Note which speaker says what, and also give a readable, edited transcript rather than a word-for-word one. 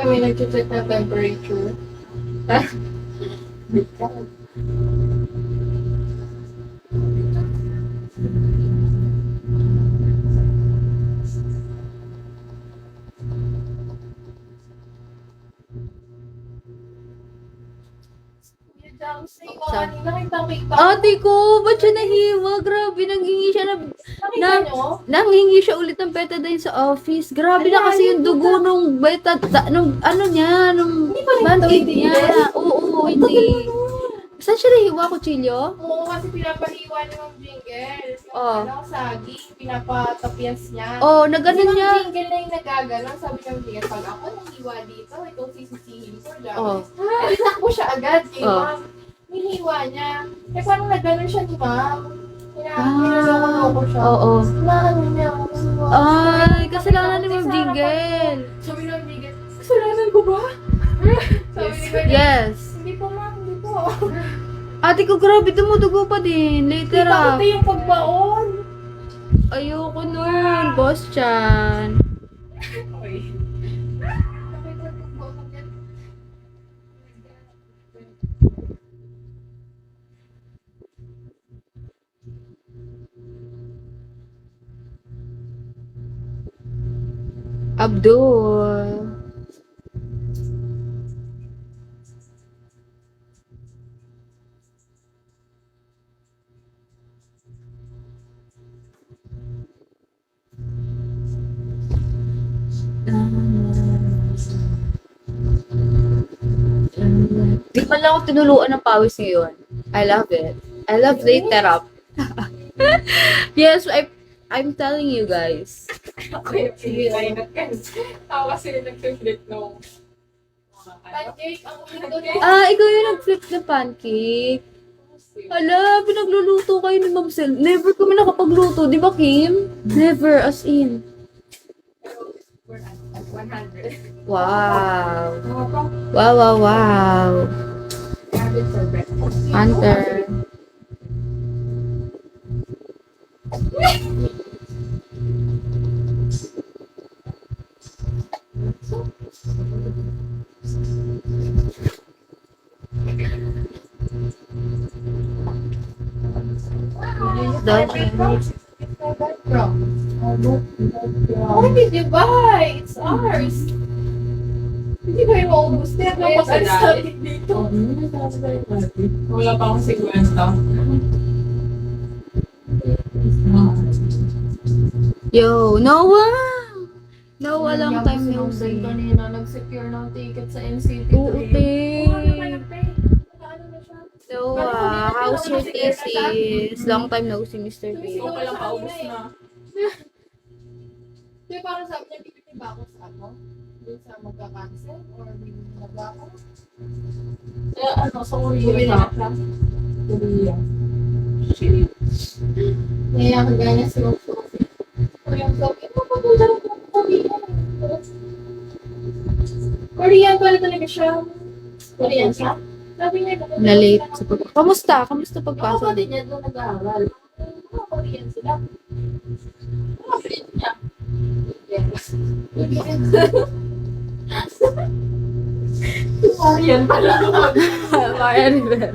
Speaker 1: may nag-check na temperature. Nakita-kita.
Speaker 2: Ate ko, ba't siya nahiwa? Grabe, nanghingi siya
Speaker 1: Nakita nyo?
Speaker 2: nanghingi siya ulit ng betadine sa office. Grabe na kasi yung dugo nung nung ano niya, nung
Speaker 1: Hindi pa rin
Speaker 2: bandage
Speaker 1: ito,
Speaker 2: niya.
Speaker 1: hindi.
Speaker 2: Oo, hindi. Saan siya nahiwa, kutsilyo?
Speaker 1: Oo, kasi pinapahiwa ni Ma'am Jingle. Yung
Speaker 2: Oh.
Speaker 1: saging, pinapatapias niya.
Speaker 2: Oh, naganon
Speaker 1: Si
Speaker 2: niya.
Speaker 1: Ma'am Jingle na yung nagaganon. Sabi ni Ma'am Jingle, pag ako nahiwa dito, itong sisisihin ko.
Speaker 2: Oh.
Speaker 1: Eh, takbo siya agad kay
Speaker 2: Oh.
Speaker 1: Ma'am. Nihiwa niya. Eh, parang nagganon siya ni Ma'am.
Speaker 2: Ah,
Speaker 1: Pinaloko siya.
Speaker 2: oo.
Speaker 1: Naano niya ako.
Speaker 2: Ay, kasalanan ni Ma'am Jingle.
Speaker 1: Sabi ni Ma'am Jingle, kasalanan ko ba? Sabi ni Ma'am Jingle,
Speaker 2: Yes.
Speaker 1: hindi po Ma'am, hindi po.
Speaker 2: Ate ko, grabe, dumudugo pa din. Later
Speaker 1: Kita
Speaker 2: ah.
Speaker 1: ko yung pagbaon.
Speaker 2: Ayoko nun, boss Chan.
Speaker 1: Okay.
Speaker 2: Abdul. Di man lang ako tinuluan ng pawis ngayon. I love it. I love later up. Yes, I'm telling you guys.
Speaker 1: Ako yung pinilay na ako kasi nag-flip nung pancake. Ang ulit
Speaker 2: Ikaw yung nag-flip na pancake. Hala, pinagluluto kayo ni Ma'am Sel. Never kami nakapagluto, di ba Kim? Never, as in.
Speaker 1: We're at 100.
Speaker 2: Wow.
Speaker 1: Mga pang
Speaker 2: Wow, wow, wow.
Speaker 1: rabbit for breakfast.
Speaker 2: Hunter.
Speaker 1: Why did you buy? It's ours. Hindi ba yung maubos? Kaya napag-alis natin dito.
Speaker 3: Wala pa akong 50.
Speaker 2: Yo, Noah! Noah, long time no see.
Speaker 1: Kanina, nag-secure ng ticket sa NCT.
Speaker 2: Oo, te.
Speaker 1: Ano na siya?
Speaker 2: Noah, how's your thesis? Long time no see, Mr. B.
Speaker 3: Ikaw palang paubos na.
Speaker 1: Di ba parang sabi niya, pipili ba ako sa ano? Doon sa magka-cancel? Or bibili na ba ako?
Speaker 3: Eh, ano, sa
Speaker 1: Bumili
Speaker 3: Korea
Speaker 1: na
Speaker 3: na.
Speaker 1: siya.
Speaker 3: Korea.
Speaker 1: Kaya kagaya si Rob Sophie. O yung Sophie, ano pa doon lang kung Korean? Korean pala talaga siya. Korean siya? Sabi niya,
Speaker 2: Na-late sa Kamusta? Kamusta
Speaker 1: Yung
Speaker 2: pagpasok?
Speaker 1: kapatid niya doon nag-aaral. Mga Korean sila. Mga friend niya. Yes.
Speaker 3: Korean pala.
Speaker 2: Maria Rivera.